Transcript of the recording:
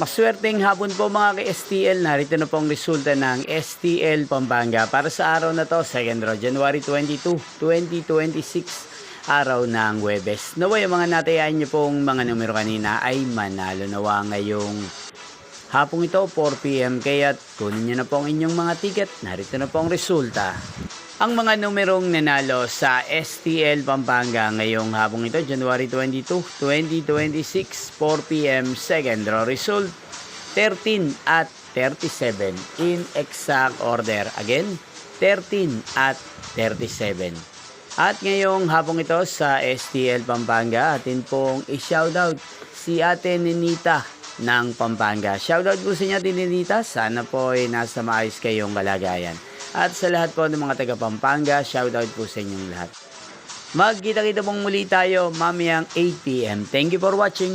Maswerteng hapon po mga ka-STL. Narito na po ang resulta ng STL Pampanga para sa araw na to, 2nd January 22, 2026, araw ng Huwebes. Naway ang mga natayaan nyo pong mga numero kanina ay manalo nawa ngayong hapong ito, 4 PM. Kaya't kunin nyo na po ang inyong mga ticket. Narito na po ang resulta. Ang mga numerong nanalo sa STL Pampanga ngayong hapong ito, January 22, 2026, 4 PM, second draw result, 13 at 37 in exact order. Again, 13 at 37. At ngayong hapong ito sa STL Pampanga, atin pong i-shoutout si Ate Ninita ng Pampanga. Shoutout po sa inyo, Ate Ninita. Sana po ay nasa maayos kayong kalagayan. At sa lahat po ng mga taga Pampanga, shoutout po sa inyong lahat. Magkita-kita pong muli tayo mamayang 8 PM. Thank you for watching.